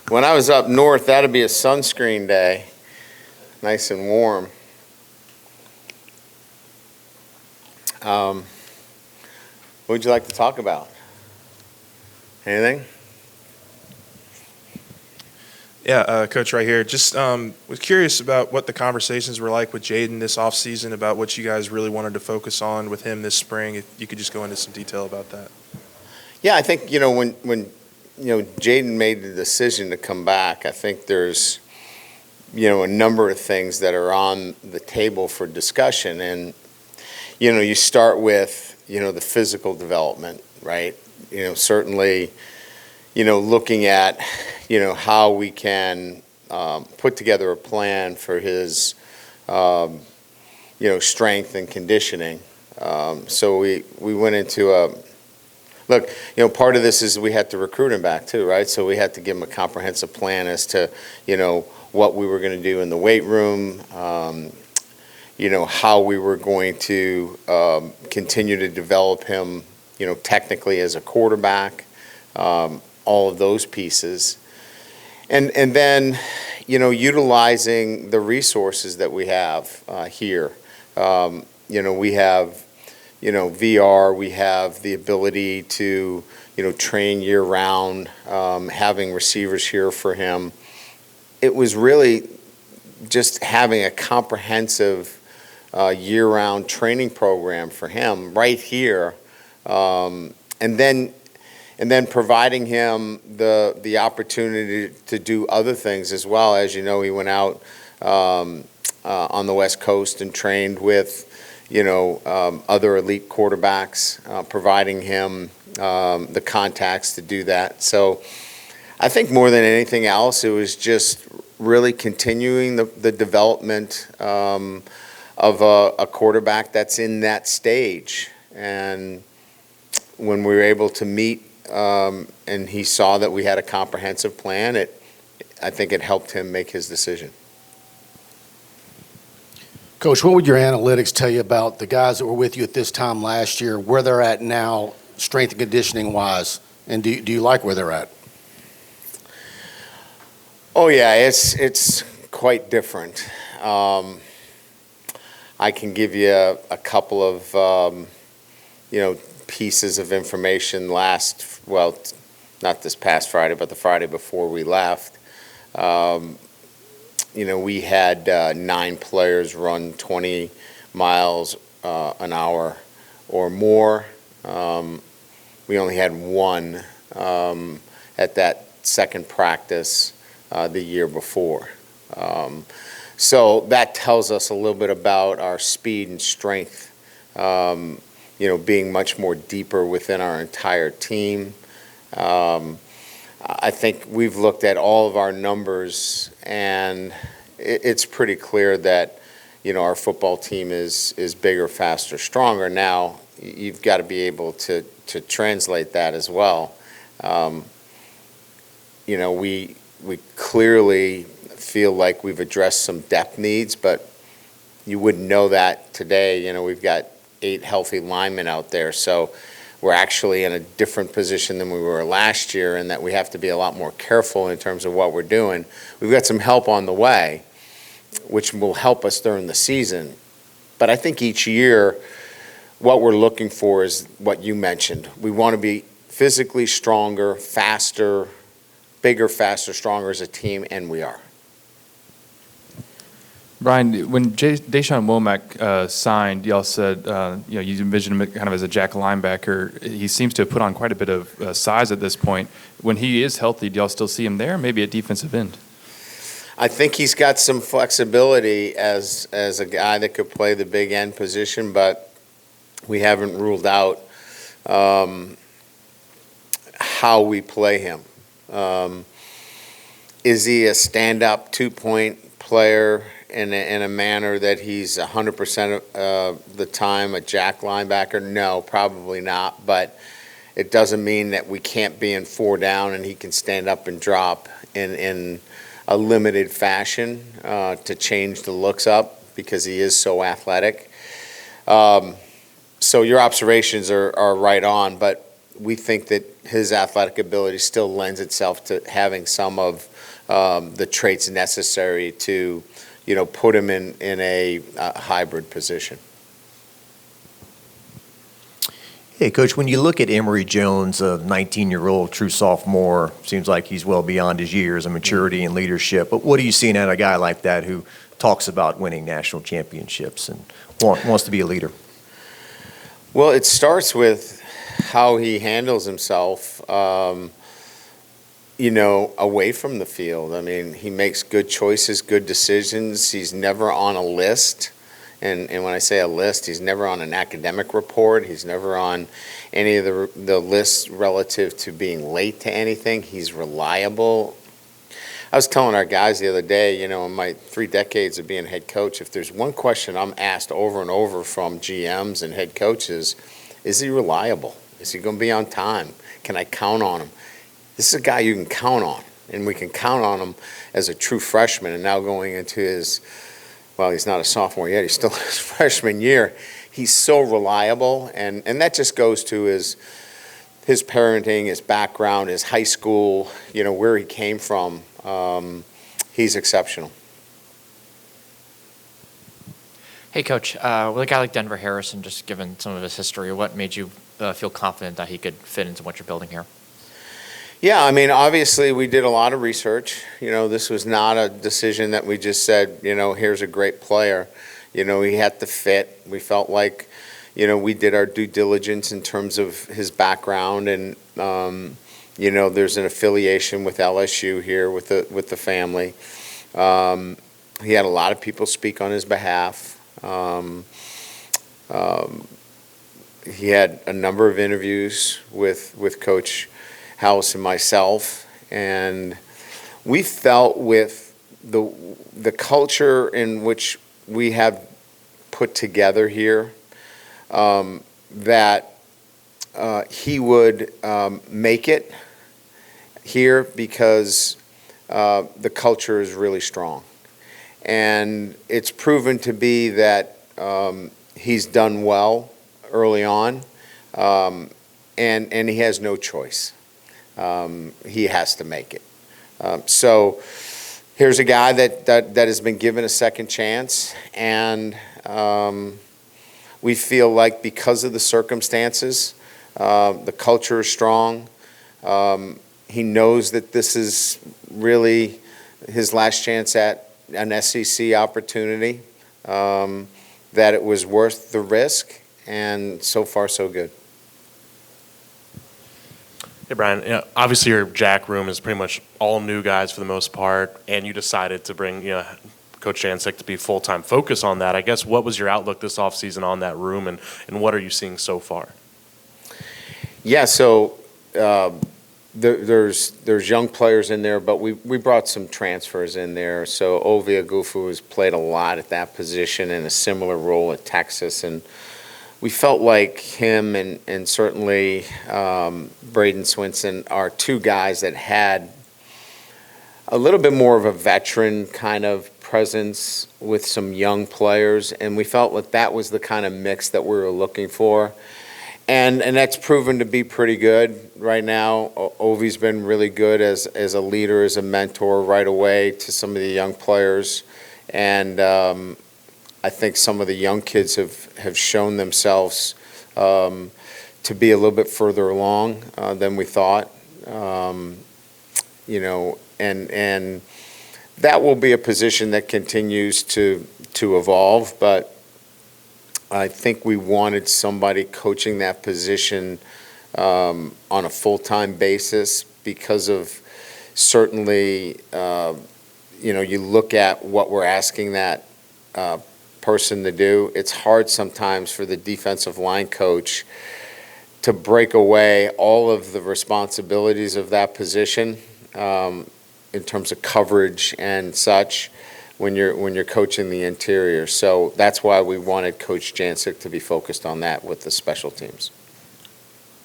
When I was up north, that'd be a sunscreen day, nice and warm. What would you like to talk about? Anything? Yeah, Coach, right here. Just was curious about what the conversations were like with Jaden this offseason, about what you guys really wanted to focus on with him this spring. If you could just go into some detail about that. Yeah, I think, when Jaden made the decision to come back, I think there's, a number of things that are on the table for discussion. And, you start with, the physical development, right? Certainly, looking at, how we can put together a plan for his, strength and conditioning. So we went into look, part of this is we had to recruit him back too, right? So we had to give him a comprehensive plan as to, what we were going to do in the weight room, how we were going to continue to develop him, technically as a quarterback, all of those pieces. And then, utilizing the resources that we have here. We have VR, we have the ability to, train year-round, having receivers here for him. It was really just having a comprehensive year-round training program for him right here, and then providing him the opportunity to do other things as well. As you know, he went out on the West Coast and trained with other elite quarterbacks, providing him the contacts to do that. So I think more than anything else, it was just really continuing the development of a quarterback that's in that stage. And when we were able to meet and he saw that we had a comprehensive plan, I think it helped him make his decision. Coach, what would your analytics tell you about the guys that were with you at this time last year, where they're at now, strength and conditioning wise, and do you like where they're at? Oh yeah, it's quite different. I can give you a couple of pieces of information not this past Friday, but the Friday before we left. We had 9 players run 20 miles an hour or more. We only had 1 at that second practice the year before. So that tells us a little bit about our speed and strength, being much more deeper within our entire team. I think we've looked at all of our numbers, and it's pretty clear that, our football team is bigger, faster, stronger. Now, you've got to be able to translate that as well. We clearly feel like we've addressed some depth needs, but you wouldn't know that today. We've got 8 healthy linemen out there, so we're actually in a different position than we were last year, and that we have to be a lot more careful in terms of what we're doing. We've got some help on the way, which will help us during the season. But I think each year what we're looking for is what you mentioned. We want to be physically stronger, faster, bigger, faster, stronger as a team, and we are. Brian, when Deshaun Womack signed, y'all said you envisioned him kind of as a jack linebacker. He seems to have put on quite a bit of size at this point. When he is healthy, do y'all still see him there? Maybe at defensive end. I think he's got some flexibility as a guy that could play the big end position, but we haven't ruled out how we play him. Is he a stand-up 2-point player in a manner that he's 100% of the time a jack linebacker? No, probably not. But it doesn't mean that we can't be in 4 down and he can stand up and drop in a limited fashion to change the looks up, because he is so athletic. So your observations are right on, but we think that his athletic ability still lends itself to having some of the traits necessary to, put him in a hybrid position. Hey, Coach, when you look at Emory Jones, a 19-year-old true sophomore, seems like he's well beyond his years of maturity and leadership. But what are you seeing out of a guy like that who talks about winning national championships and wants to be a leader? Well, it starts with how he handles himself, away from the field. I mean, he makes good choices, good decisions. He's never on a list. And when I say a list, he's never on an academic report. He's never on any of the lists relative to being late to anything. He's reliable. I was telling our guys the other day, in my 3 decades of being head coach, if there's one question I'm asked over and over from GMs and head coaches, is he reliable? Is he going to be on time? Can I count on him? This is a guy you can count on, and we can count on him as a true freshman, and now going into his, well, he's not a sophomore yet, he's still in his freshman year. He's so reliable, and that just goes to his parenting, his background, his high school, where he came from. He's exceptional. Hey, Coach, with a guy like Denver Harrison, just given some of his history, what made you feel confident that he could fit into what you're building here? Yeah, I mean, obviously we did a lot of research. This was not a decision that we just said, here's a great player. He had to fit. We felt like, we did our due diligence in terms of his background, and there's an affiliation with LSU here with the family. He had a lot of people speak on his behalf. He had a number of interviews with Coach House and myself, and we felt with the culture in which we have put together here that he would make it here because the culture is really strong. And it's proven to be that he's done well early on, and he has no choice. He has to make it. So here's a guy that has been given a second chance, and we feel like because of the circumstances, the culture is strong. He knows that this is really his last chance at an SEC opportunity, that it was worth the risk, and so far so good. Hey, Brian, obviously your Jack room is pretty much all new guys for the most part, and you decided to bring Coach Jancic to be full-time focus on that. I guess what was your outlook this offseason on that room, and what are you seeing so far? Yeah, so there's young players in there, but we brought some transfers in there. So Ovi Agufu has played a lot at that position in a similar role at Texas, and we felt like him and certainly Braden Swinson are 2 guys that had a little bit more of a veteran kind of presence with some young players, and we felt like that was the kind of mix that we were looking for. And that's proven to be pretty good right now. Ovi's been really good as a leader, as a mentor right away to some of the young players. And I think some of the young kids have shown themselves to be a little bit further along than we thought. And that will be a position that continues to evolve, but I think we wanted somebody coaching that position on a full-time basis because of certainly, you look at what we're asking that person to do. It's hard sometimes for the defensive line coach to break away all of the responsibilities of that position in terms of coverage and such when you're coaching the interior. So that's why we wanted Coach Jancic to be focused on that with the special teams.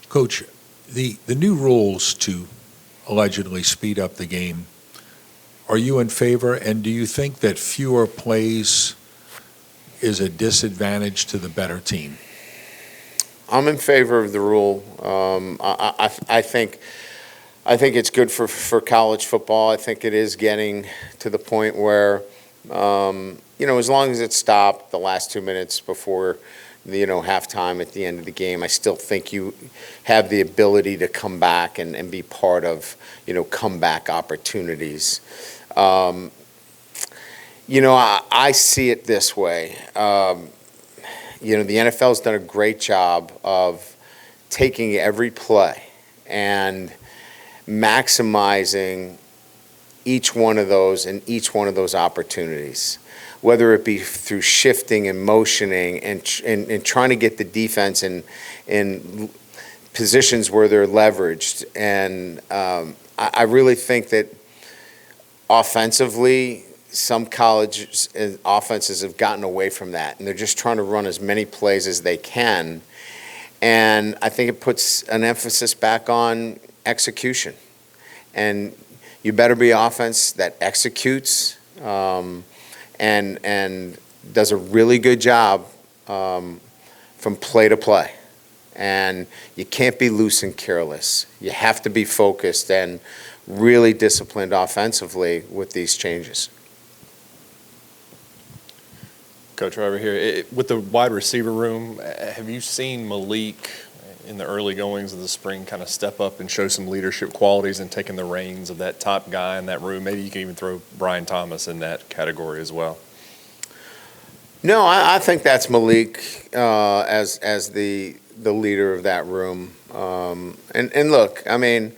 Coach, the new rules to allegedly speed up the game, are you in favor, and do you think that fewer plays is a disadvantage to the better team? I'm in favor of the rule. I think it's good for college football. I think it is getting to the point where, as long as it's stopped the last 2 minutes before, halftime at the end of the game, I still think you have the ability to come back and be part of, comeback opportunities. I see it this way. The NFL's done a great job of taking every play and maximizing each one of those and each one of those opportunities, whether it be through shifting and motioning and trying to get the defense in positions where they're leveraged. And I really think that offensively, some college offenses have gotten away from that, and they're just trying to run as many plays as they can. And I think it puts an emphasis back on execution. And you better be offense that executes and does a really good job from play to play. And you can't be loose and careless. You have to be focused and really disciplined offensively with these changes. Coach, right over here, with the wide receiver room, have you seen Malik in the early goings of the spring kind of step up and show some leadership qualities and taking the reins of that top guy in that room? Maybe you can even throw Brian Thomas in that category as well. No, I think that's Malik as the leader of that room. And look, I mean,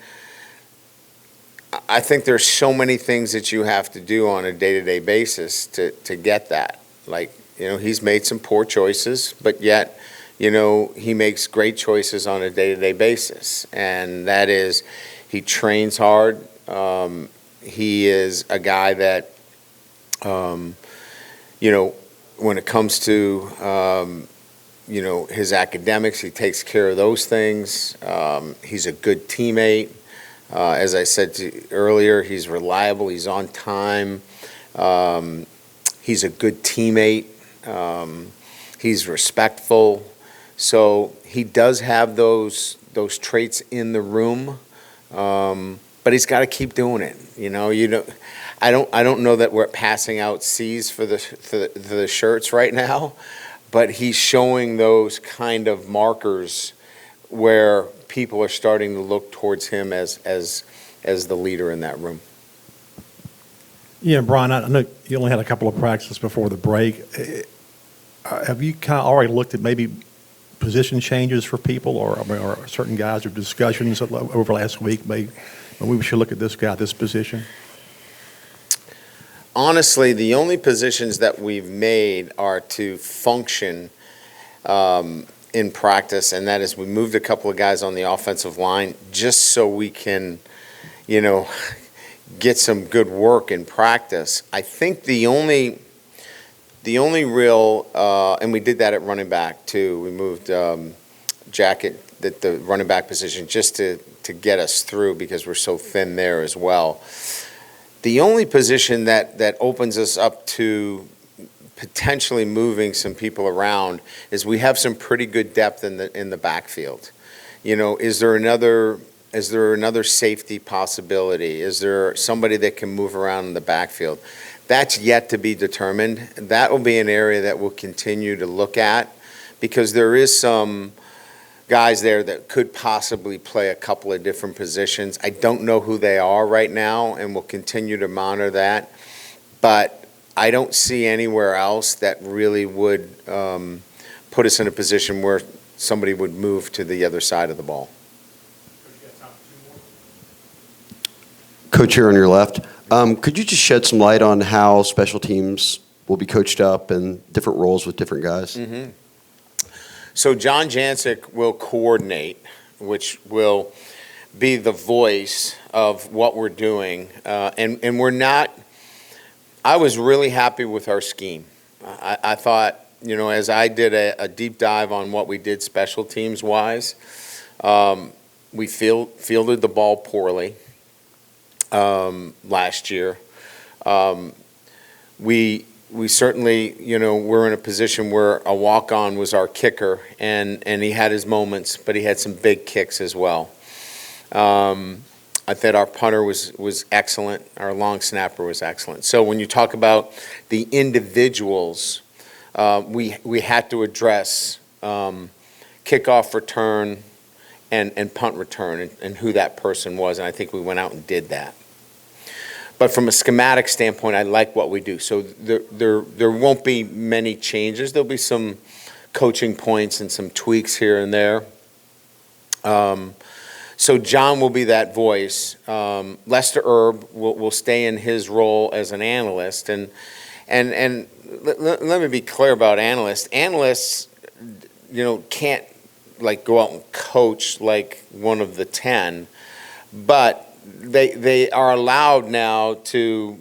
I think there's so many things that you have to do on a day-to-day basis to get that. Like, he's made some poor choices, but yet, he makes great choices on a day-to-day basis. And that is, he trains hard. He is a guy that, when it comes to, his academics, he takes care of those things. He's a good teammate. As I said earlier, he's reliable. He's on time. He's a good teammate. He's respectful. So he does have those traits in the room, but he's got to keep doing it. I don't know that we're passing out C's for the shirts right now, but he's showing those kind of markers where people are starting to look towards him as the leader in that room. Yeah, Brian, I know you only had a couple of practices before the break. Have you kind of already looked at maybe position changes for people or certain guys or discussions over last week? Maybe we should look at this guy, this position? Honestly, the only positions that we've made are to function in practice, and that is we moved a couple of guys on the offensive line just so we can, get some good work in practice. I think the only real, and we did that at running back too. We moved Jack at the running back position just to get us through because we're so thin there as well. The only position that opens us up to potentially moving some people around is we have some pretty good depth in the backfield. Is there another safety possibility? Is there somebody that can move around in the backfield? That's yet to be determined. That will be an area that we'll continue to look at because there is some guys there that could possibly play a couple of different positions. I don't know who they are right now, and we'll continue to monitor that. But I don't see anywhere else that really would put us in a position where somebody would move to the other side of the ball. Coach, here on your left, could you just shed some light on how special teams will be coached up and different roles with different guys? Mm-hmm. So John Jancic will coordinate, which will be the voice of what we're doing. And we're not – I was really happy with our scheme. I thought, as I did a deep dive on what we did special teams-wise, we fielded the ball poorly last year. We we certainly, we're in a position where a walk-on was our kicker, and he had his moments, but he had some big kicks as well. I thought our punter was excellent. Our long snapper was excellent. So when you talk about the individuals, we had to address kickoff return and punt return and who that person was, and I think we went out and did that. But from a schematic standpoint, I like what we do. So there won't be many changes. There'll be some coaching points and some tweaks here and there. So John will be that voice. Lester Erb will stay in his role as an analyst. And let me be clear about analysts. Analysts, can't go out and coach like one of the 10, but they are allowed now to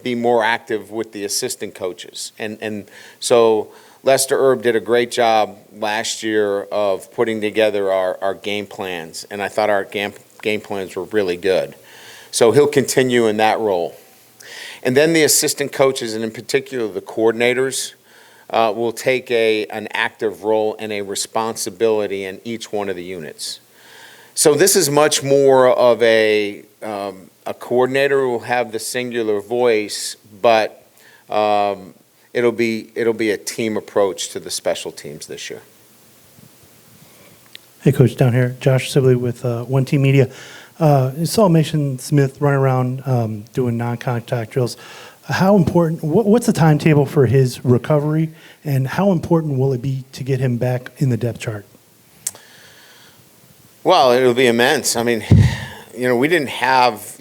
be more active with the assistant coaches. And so Lester Erb did a great job last year of putting together our game plans, and I thought our game plans were really good. So he'll continue in that role. And then the assistant coaches, and in particular the coordinators, will take an active role and a responsibility in each one of the units. So this is much more of a coordinator who will have the singular voice, but it'll be a team approach to the special teams this year. Hey, Coach, down here, Josh Sibley with One Team Media. You saw Mason Smith run around doing non-contact drills. How important? What's the timetable for his recovery, and how important will it be to get him back in the depth chart? Well, it'll be immense. I mean, we didn't have,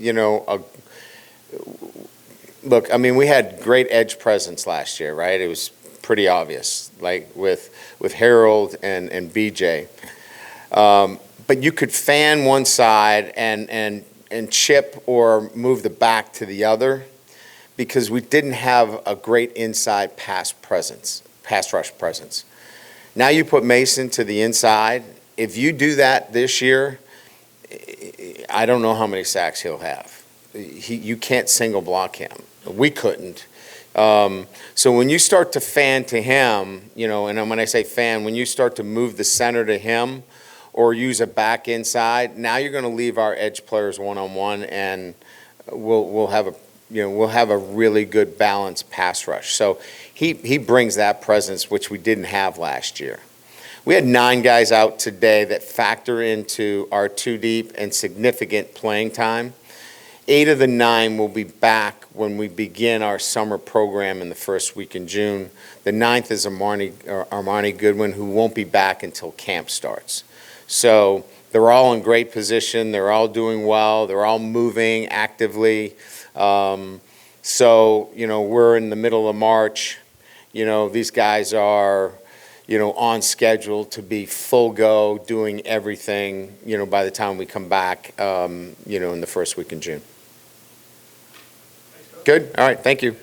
look, I mean, we had great edge presence last year, right? It was pretty obvious, like with Harold and BJ. But you could fan one side and chip or move the back to the other because we didn't have a great inside pass rush presence. Now you put Mason to the inside. If you do that this year, I don't know how many sacks he'll have. You can't single block him. We couldn't. So when you start to fan to him, and when I say fan, when you start to move the center to him or use a back inside, now you're going to leave our edge players one-on-one, and we'll have a really good balanced pass rush. So he brings that presence, which we didn't have last year. We had 9 guys out today that factor into our 2 deep and significant playing time. 8 of the 9 will be back when we begin our summer program in the first week in June. The 9th is Armani Goodwin, who won't be back until camp starts. So they're all in great position. They're all doing well. They're all moving actively. So, we're in the middle of March. These guys are on schedule to be full go, doing everything, by the time we come back, in the first week in June. Good? All right, thank you.